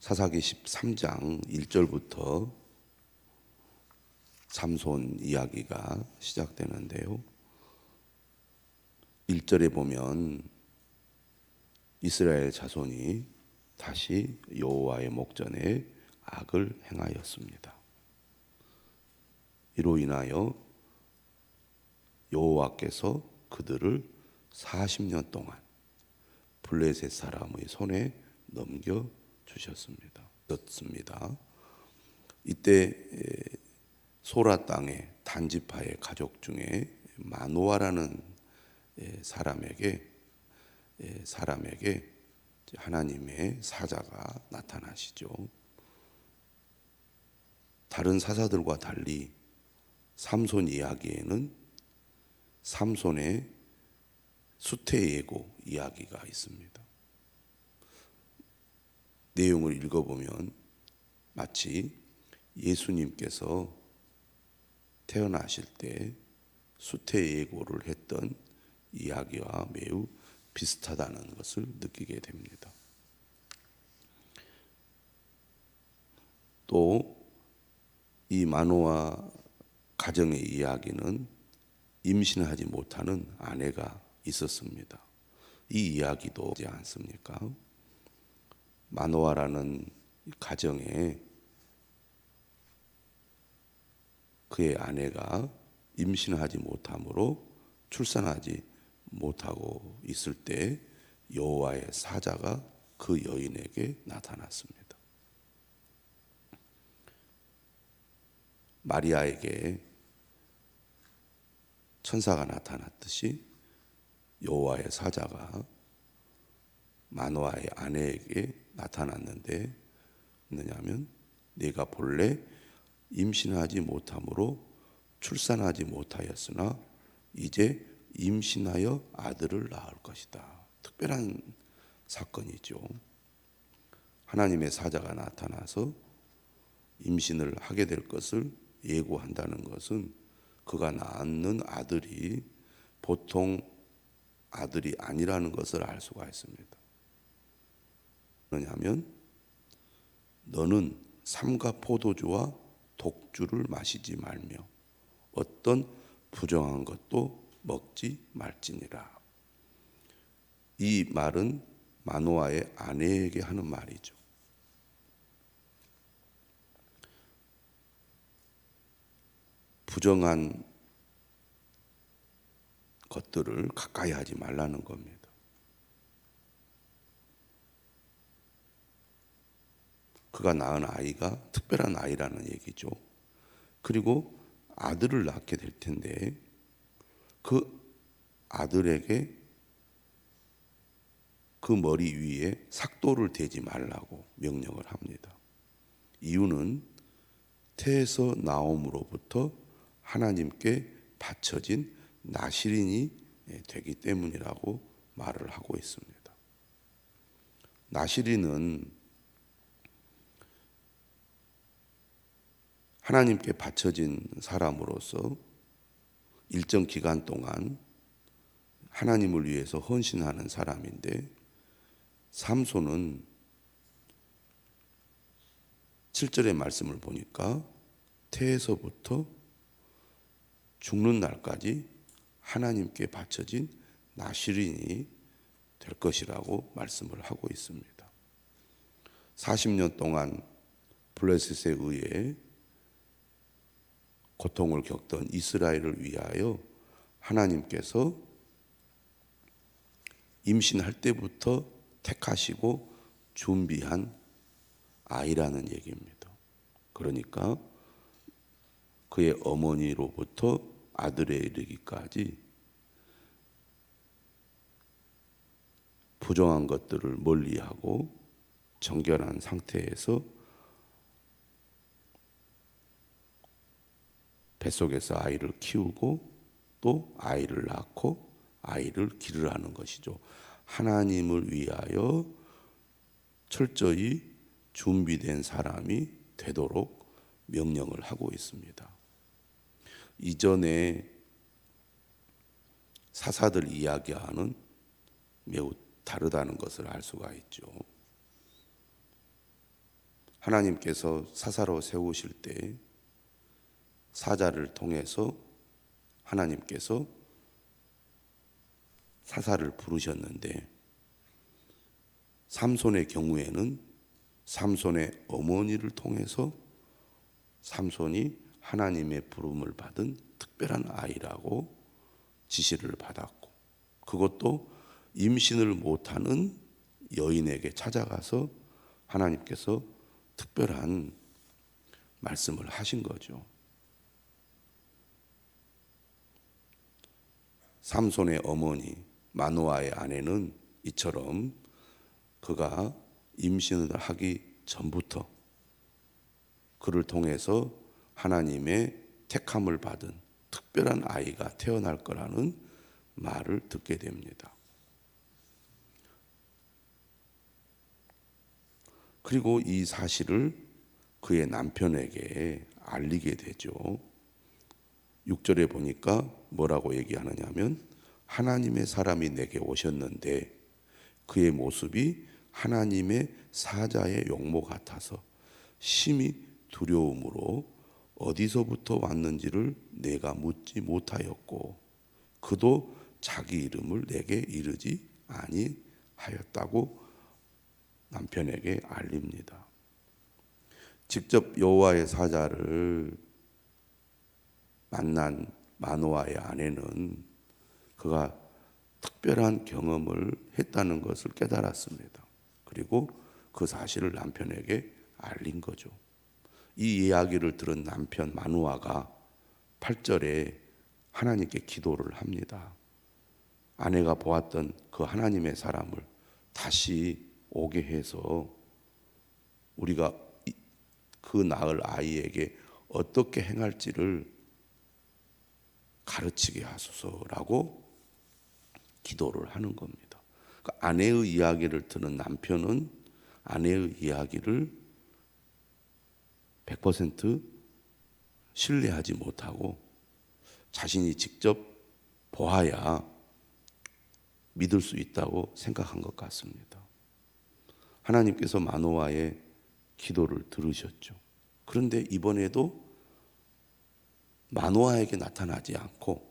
사사기 13장 1절부터 삼손 이야기가 시작되는데요. 1절에 보면 이스라엘 자손이 다시 여호와의 목전에 악을 행하였습니다. 이로 인하여 여호와께서 그들을 40년 동안 블레셋 사람의 손에 넘겨주셨습니다. 이때 소라 땅의 단지파의 가족 중에 마노아라는 사람에게 하나님의 사자가 나타나시죠. 다른 사사들과 달리 삼손 이야기에는 삼손의 수태 예고 이야기가 있습니다. 내용을 읽어보면 마치 예수님께서 태어나실 때 수태 예고를 했던 이야기와 매우 비슷하다는 것을 느끼게 됩니다. 또 이 마노아 가정의 이야기는 임신하지 못하는 아내가 있었습니다. 이 이야기도 있지 않습니까? 마노아라는 가정에 그의 아내가 임신하지 못함으로 출산하지 못하고 있을 때 여호와의 사자가 그 여인에게 나타났습니다. 마리아에게 천사가 나타났듯이 여호와의 사자가 마노아의 아내에게 나타났는데 뭐냐면 네가 본래 임신하지 못함으로 출산하지 못하였으나 이제 임신하여 아들을 낳을 것이다. 특별한 사건이죠. 하나님의 사자가 나타나서 임신을 하게 될 것을 예고한다는 것은 그가 낳는 아들이 보통 아들이 아니라는 것을 알 수가 있습니다. 왜냐하면 너는 삼가 포도주와 독주를 마시지 말며 어떤 부정한 것도 먹지 말지니라. 이 말은 마노아의 아내에게 하는 말이죠. 부정한 것들을 가까이 하지 말라는 겁니다. 그가 낳은 아이가 특별한 아이라는 얘기죠. 그리고 아들을 낳게 될 텐데 그 아들에게 그 머리 위에 삭도를 대지 말라고 명령을 합니다. 이유는 태에서 나옴으로부터 하나님께 바쳐진 나실인이 되기 때문이라고 말을 하고 있습니다. 나실인은 하나님께 바쳐진 사람으로서 일정 기간 동안 하나님을 위해서 헌신하는 사람인데 삼손은 7절의 말씀을 보니까 태에서부터 죽는 날까지 하나님께 바쳐진 나실인이 될 것이라고 말씀을 하고 있습니다. 40년 동안 블레셋에 의해 고통을 겪던 이스라엘을 위하여 하나님께서 임신할 때부터 택하시고 준비한 아이라는 얘기입니다. 그러니까 그의 어머니로부터 아들에 이르기까지 부정한 것들을 멀리하고 정결한 상태에서 뱃속에서 아이를 키우고 또 아이를 낳고 아이를 기르라는 것이죠. 하나님을 위하여 철저히 준비된 사람이 되도록 명령을 하고 있습니다. 이전에 사사들 이야기와는 매우 다르다는 것을 알 수가 있죠. 하나님께서 사사로 세우실 때 사자를 통해서 하나님께서 사사를 부르셨는데, 삼손의 경우에는 삼손의 어머니를 통해서 삼손이 하나님의 부름을 받은 특별한 아이라고 지시를 받았고, 그것도 임신을 못하는 여인에게 찾아가서 하나님께서 특별한 말씀을 하신 거죠. 삼손의 어머니 마노아의 아내는 이처럼 그가 임신을 하기 전부터 그를 통해서 하나님의 택함을 받은 특별한 아이가 태어날 거라는 말을 듣게 됩니다. 그리고 이 사실을 그의 남편에게 알리게 되죠. 6절에 보니까 뭐라고 얘기하느냐면, 하나님의 사람이 내게 오셨는데 그의 모습이 하나님의 사자의 용모 같아서 심히 두려움으로 어디서부터 왔는지를 내가 묻지 못하였고 그도 자기 이름을 내게 이르지 아니하였다고 남편에게 알립니다. 직접 여호와의 사자를 만난 마노아의 아내는 그가 특별한 경험을 했다는 것을 깨달았습니다. 그리고 그 사실을 남편에게 알린 거죠. 이 이야기를 들은 남편 마노아가 8절에 하나님께 기도를 합니다. 아내가 보았던 그 하나님의 사람을 다시 오게 해서 우리가 그 낳을 아이에게 어떻게 행할지를 가르치게 하소서라고 기도를 하는 겁니다. 그러니까 아내의 이야기를 듣는 남편은 아내의 이야기를 100% 신뢰하지 못하고 자신이 직접 보아야 믿을 수 있다고 생각한 것 같습니다. 하나님께서 마노아의 기도를 들으셨죠. 그런데 이번에도 마노아에게 나타나지 않고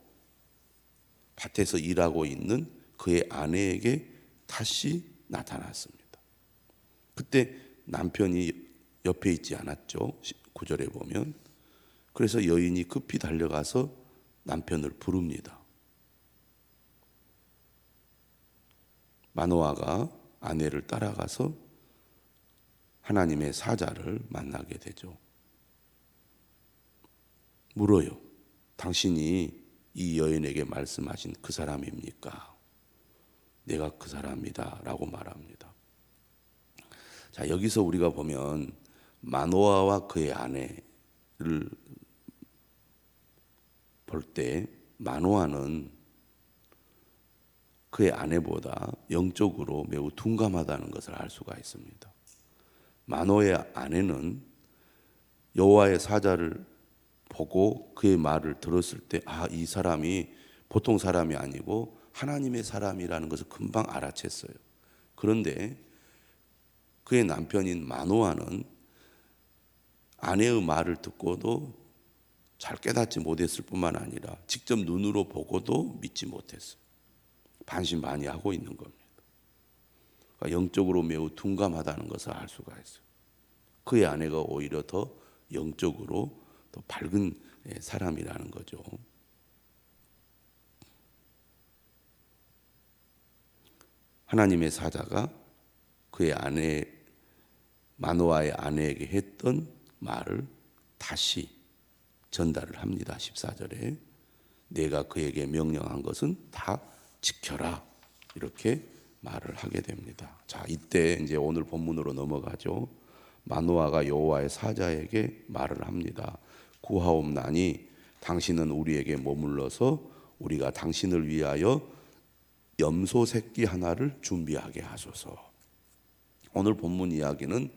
밭에서 일하고 있는 그의 아내에게 다시 나타났습니다. 그때 남편이 옆에 있지 않았죠. 9절에 보면. 그래서 여인이 급히 달려가서 남편을 부릅니다. 마노아가 아내를 따라가서 하나님의 사자를 만나게 되죠. 물어요. 당신이 이 여인에게 말씀하신 그 사람입니까? 내가 그 사람이다 라고 말합니다. 자, 여기서 우리가 보면 마노아와 그의 아내를 볼 때 마노아는 그의 아내보다 영적으로 매우 둔감하다는 것을 알 수가 있습니다. 마노아의 아내는 여호와의 사자를 보고 그의 말을 들었을 때, 이 사람이 보통 사람이 아니고 하나님의 사람이라는 것을 금방 알아챘어요. 그런데 그의 남편인 마노아는 아내의 말을 듣고도 잘 깨닫지 못했을 뿐만 아니라 직접 눈으로 보고도 믿지 못했어요. 반신반의하고 있는 겁니다. 그러니까 영적으로 매우 둔감하다는 것을 알 수가 있어요. 그의 아내가 오히려 더 영적으로 더 밝은 사람이라는 거죠. 하나님의 사자가 그의 아내 마노아의 아내에게 했던 말을 다시 전달을 합니다. 14절에 내가 그에게 명령한 것은 다 지켜라 이렇게 말을 하게 됩니다. 자, 이때 이제 오늘 본문으로 넘어가죠. 마노아가 여호와의 사자에게 말을 합니다. 구하옵나니 당신은 우리에게 머물러서 우리가 당신을 위하여 염소 새끼 하나를 준비하게 하소서. 오늘 본문 이야기는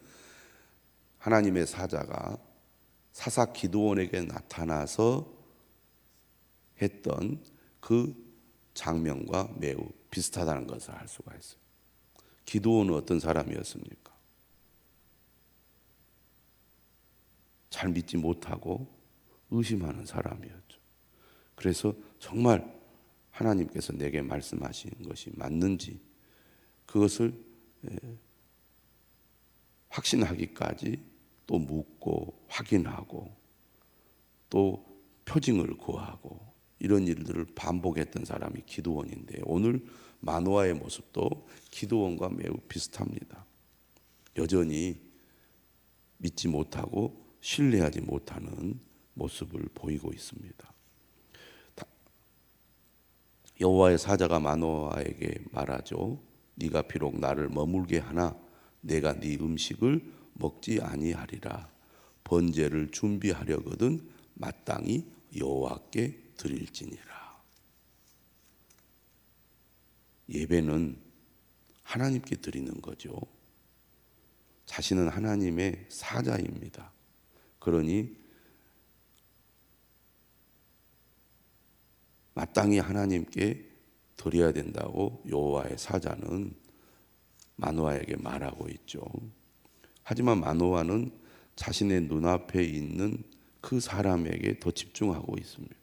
하나님의 사자가 사사 기드온에게 나타나서 했던 그 장면과 매우 비슷하다는 것을 알 수가 있어요. 기드온은 어떤 사람이었습니까? 잘 믿지 못하고 의심하는 사람이었죠. 그래서 정말 하나님께서 내게 말씀하신 것이 맞는지 그것을 확신하기까지 또 묻고 확인하고 또 표징을 구하고 이런 일들을 반복했던 사람이 기드온인데 오늘 마노아의 모습도 기드온과 매우 비슷합니다. 여전히 믿지 못하고 신뢰하지 못하는 모습을 보이고 있습니다. 여호와의 사자가 마노아에게 말하죠. 네가 비록 나를 머물게 하나 내가 네 음식을 먹지 아니하리라. 번제를 준비하려거든 마땅히 여호와께 드릴지니라. 예배는 하나님께 드리는 거죠. 자신은 하나님의 사자입니다. 그러니 마땅히 하나님께 드려야 된다고 여호와의 사자는 마노아에게 말하고 있죠. 하지만 마노아는 자신의 눈앞에 있는 그 사람에게 더 집중하고 있습니다.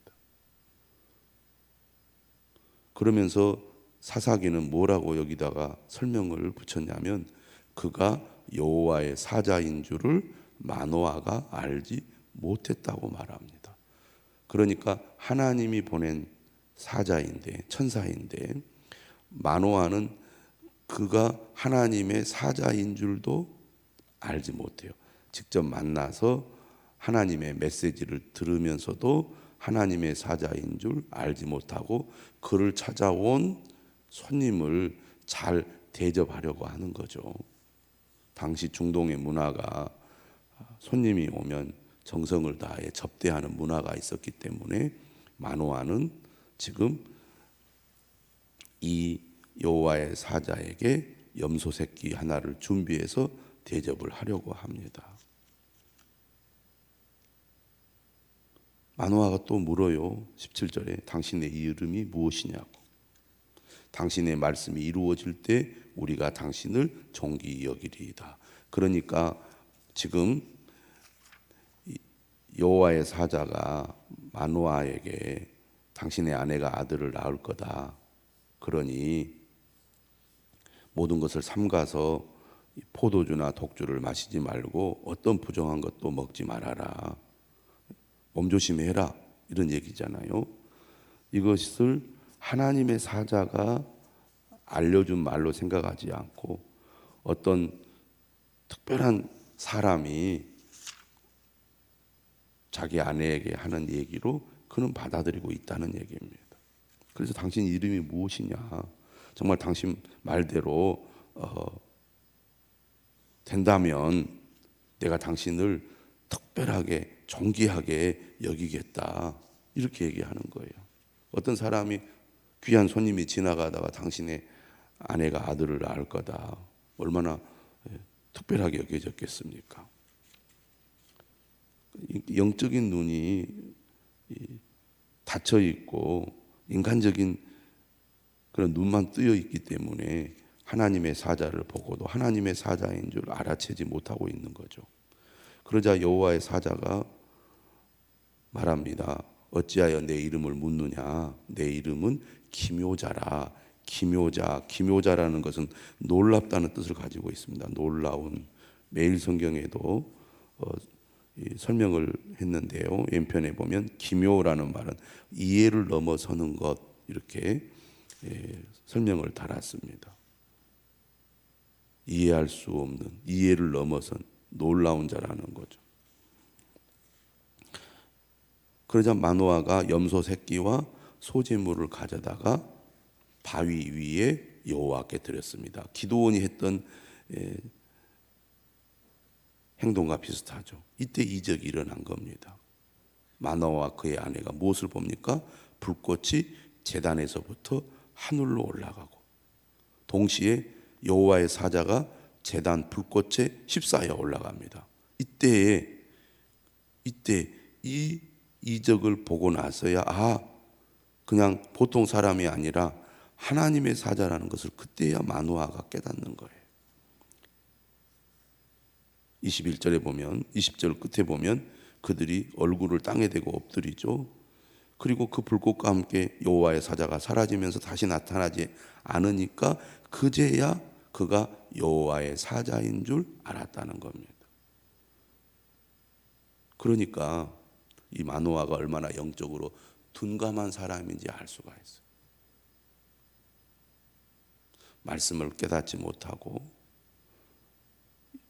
그러면서 사사기는 뭐라고 여기다가 설명을 붙였냐면 그가 여호와의 사자인 줄을 마노아가 알지 못했다고 말합니다. 그러니까 하나님이 보낸 사자인데 천사인데 마노아는 그가 하나님의 사자인 줄도 알지 못해요. 직접 만나서 하나님의 메시지를 들으면서도 하나님의 사자인 줄 알지 못하고 그를 찾아온 손님을 잘 대접하려고 하는 거죠. 당시 중동의 문화가 손님이 오면 정성을 다해 접대하는 문화가 있었기 때문에 마노아는 지금 이 여호와의 사자에게 염소 새끼 하나를 준비해서 대접을 하려고 합니다. 마노아가 또 물어요. 17절에 당신의 이름이 무엇이냐고. 당신의 말씀이 이루어질 때 우리가 당신을 존귀 여기리이다. 그러니까 지금 여호와의 사자가 마노아에게 당신의 아내가 아들을 낳을 거다. 그러니 모든 것을 삼가서 포도주나 독주를 마시지 말고 어떤 부정한 것도 먹지 말아라. 몸조심해라. 이런 얘기잖아요. 이것을 하나님의 사자가 알려준 말로 생각하지 않고 어떤 특별한 사람이 자기 아내에게 하는 얘기로 그는 받아들이고 있다는 얘기입니다. 그래서 당신 이름이 무엇이냐? 정말 당신 말대로 된다면 내가 당신을 특별하게 존귀하게 여기겠다. 이렇게 얘기하는 거예요. 어떤 사람이 귀한 손님이 지나가다가 당신의 아내가 아들을 낳을 거다. 얼마나 특별하게 여겨졌겠습니까? 영적인 눈이 닫혀 있고 인간적인 그런 눈만 뜨여 있기 때문에 하나님의 사자를 보고도 하나님의 사자인 줄 알아채지 못하고 있는 거죠. 그러자 여호와의 사자가 말합니다. 어찌하여 내 이름을 묻느냐? 내 이름은 기묘자라. 기묘자라는 것은 놀랍다는 뜻을 가지고 있습니다. 놀라운. 매일 성경에도 설명을 했는데요. 왼편에 보면 기묘라는 말은 이해를 넘어서는 것 이렇게 설명을 달았습니다. 이해할 수 없는, 이해를 넘어선 놀라운 자라는 거죠. 그러자 마노아가 염소 새끼와 소제물을 가져다가 바위 위에 여호와께 드렸습니다. 기드온이 했던 행동과 비슷하죠. 이때 이적이 일어난 겁니다. 마노아와 그의 아내가 무엇을 봅니까? 불꽃이 제단에서부터 하늘로 올라가고 동시에 여호와의 사자가 제단 불꽃에 휩싸여 올라갑니다. 이때 이 이적을 보고 나서야 그냥 보통 사람이 아니라 하나님의 사자라는 것을 그때야 마노아가 깨닫는 거예요. 21절에 보면 20절 끝에 보면 그들이 얼굴을 땅에 대고 엎드리죠. 그리고 그 불꽃과 함께 여호와의 사자가 사라지면서 다시 나타나지 않으니까 그제야 그가 여호와의 사자인 줄 알았다는 겁니다. 그러니까 이 마노아가 얼마나 영적으로 둔감한 사람인지 알 수가 있어요. 말씀을 깨닫지 못하고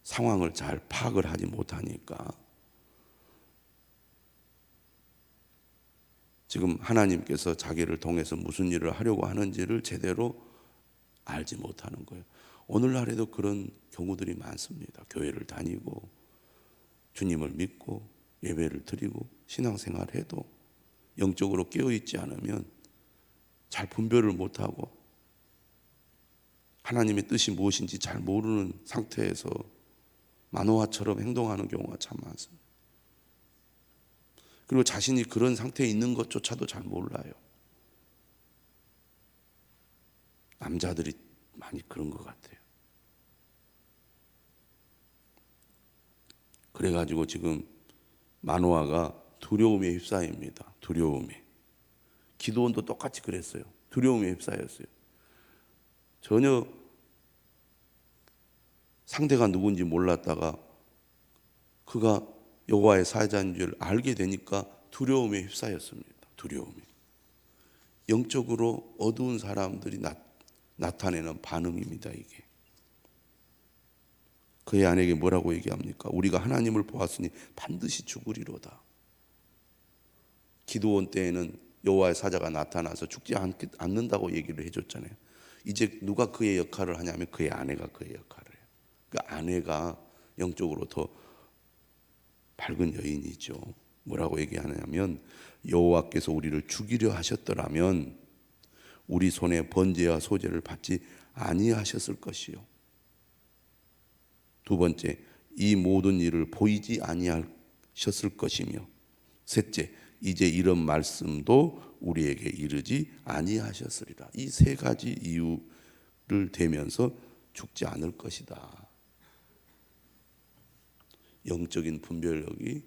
상황을 잘 파악을 하지 못하니까 지금 하나님께서 자기를 통해서 무슨 일을 하려고 하는지를 제대로 알지 못하는 거예요. 오늘날에도 그런 경우들이 많습니다. 교회를 다니고 주님을 믿고 예배를 드리고 신앙생활을 해도 영적으로 깨어있지 않으면 잘 분별을 못하고 하나님의 뜻이 무엇인지 잘 모르는 상태에서 마노아처럼 행동하는 경우가 참 많습니다. 그리고 자신이 그런 상태에 있는 것조차도 잘 몰라요. 남자들이 많이 그런 것 같아요. 그래가지고 지금 마노아가 두려움에 휩싸입니다. 두려움에. 기드온도 똑같이 그랬어요. 두려움에 휩싸였어요. 전혀 상대가 누군지 몰랐다가 그가 여호와의 사자인 줄 알게 되니까 두려움에 휩싸였습니다. 두려움에. 영적으로 어두운 사람들이 나타내는 반응입니다. 이게. 그의 아내에게 뭐라고 얘기합니까? 우리가 하나님을 보았으니 반드시 죽으리로다. 기드온 때에는 여호와의 사자가 나타나서 죽지 않는다고 얘기를 해줬잖아요. 이제 누가 그의 역할을 하냐면 그의 아내가 그의 역할을 해요. 그 아내가 영적으로 더 밝은 여인이죠. 뭐라고 얘기하냐면 여호와께서 우리를 죽이려 하셨더라면 우리 손에 번제와 소제를 받지 아니하셨을 것이요. 두 번째, 이 모든 일을 보이지 아니하셨을 것이며, 셋째, 이제 이런 말씀도 우리에게 이르지 아니하셨으리라. 이 세 가지 이유를 대면서 죽지 않을 것이다. 영적인 분별력이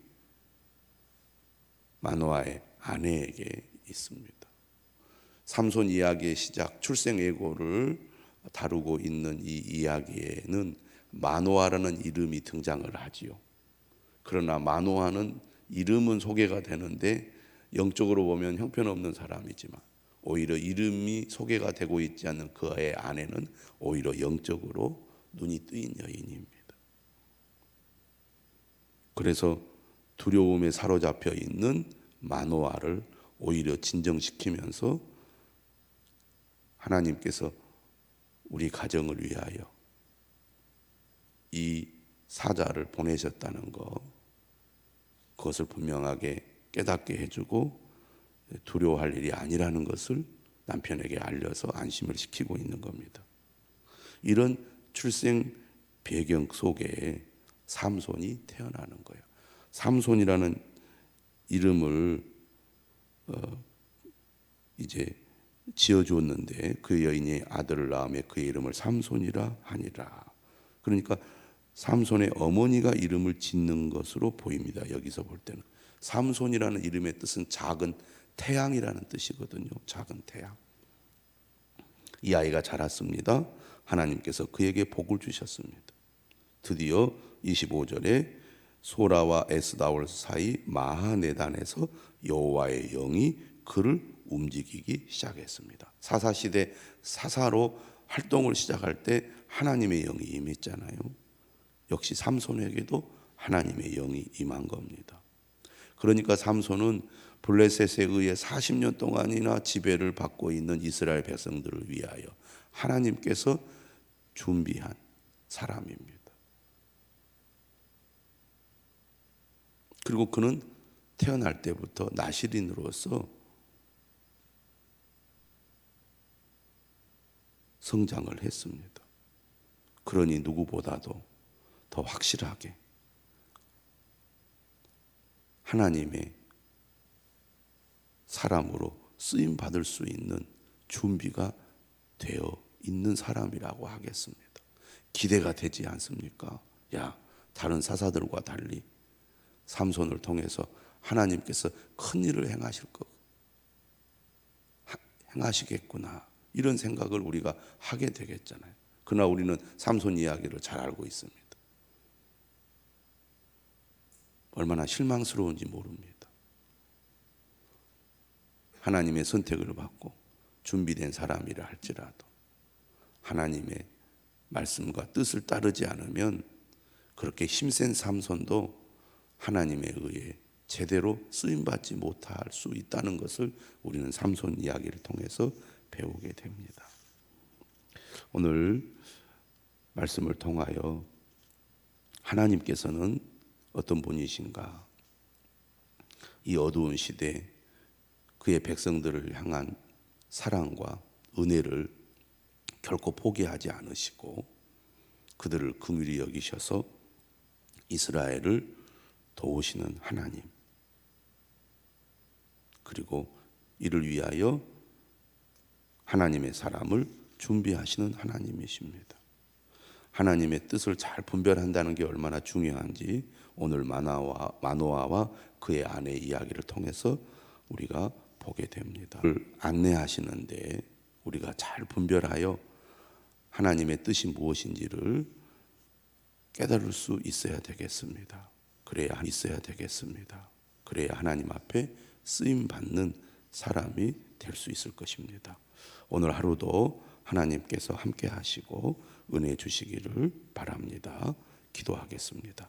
마노아의 아내에게 있습니다. 삼손 이야기의 시작, 출생예고를 다루고 있는 이 이야기에는 마노아라는 이름이 등장을 하지요. 그러나 마노아는 이름은 소개가 되는데 영적으로 보면 형편없는 사람이지만 오히려 이름이 소개가 되고 있지 않는 그의 아내는 오히려 영적으로 눈이 뜨인 여인입니다. 그래서 두려움에 사로잡혀 있는 마노아를 오히려 진정시키면서 하나님께서 우리 가정을 위하여 이 사자를 보내셨다는 것, 그것을 분명하게 깨닫게 해주고 두려워할 일이 아니라는 것을 남편에게 알려서 안심을 시키고 있는 겁니다. 이런 출생 배경 속에 삼손이 태어나는 거예요. 삼손이라는 이름을 이제 지어주었는데 그 여인이 아들을 낳으며 그의 이름을 삼손이라 하니라. 그러니까 삼손의 어머니가 이름을 짓는 것으로 보입니다. 여기서 볼 때는 삼손이라는 이름의 뜻은 작은 태양이라는 뜻이거든요. 작은 태양. 이 아이가 자랐습니다. 하나님께서 그에게 복을 주셨습니다. 드디어 25절에 소라와 에스다올 사이 마하네단에서 여호와의 영이 그를 움직이기 시작했습니다. 사사시대 사사로 활동을 시작할 때 하나님의 영이 임했잖아요. 역시 삼손에게도 하나님의 영이 임한 겁니다. 그러니까 삼손은 블레셋에 의해 40년 동안이나 지배를 받고 있는 이스라엘 백성들을 위하여 하나님께서 준비한 사람입니다. 그리고 그는 태어날 때부터 나실인으로서 성장을 했습니다. 그러니 누구보다도 더 확실하게 하나님의 사람으로 쓰임 받을 수 있는 준비가 되어 있는 사람이라고 하겠습니다. 기대가 되지 않습니까? 야, 다른 사사들과 달리 삼손을 통해서 하나님께서 큰 일을 행하시겠구나, 이런 생각을 우리가 하게 되겠잖아요. 그러나 우리는 삼손 이야기를 잘 알고 있습니다. 얼마나 실망스러운지 모릅니다. 하나님의 선택을 받고 준비된 사람이라 할지라도 하나님의 말씀과 뜻을 따르지 않으면 그렇게 힘센 삼손도 하나님에 의해 제대로 쓰임받지 못할 수 있다는 것을 우리는 삼손 이야기를 통해서 배우게 됩니다. 오늘 말씀을 통하여 하나님께서는 어떤 분이신가, 이 어두운 시대 그의 백성들을 향한 사랑과 은혜를 결코 포기하지 않으시고 그들을 긍휼히 여기셔서 이스라엘을 도우시는 하나님, 그리고 이를 위하여 하나님의 사람을 준비하시는 하나님이십니다. 하나님의 뜻을 잘 분별한다는 게 얼마나 중요한지 오늘 마노아와 그의 아내의 이야기를 통해서 우리가 보게 됩니다. 그를 안내하시는데 우리가 잘 분별하여 하나님의 뜻이 무엇인지를 깨달을 수 있어야 되겠습니다. 그래야 하나님 앞에 쓰임 받는 사람이 될 수 있을 것입니다. 오늘 하루도 하나님께서 함께 하시고 은혜 주시기를 바랍니다. 기도하겠습니다.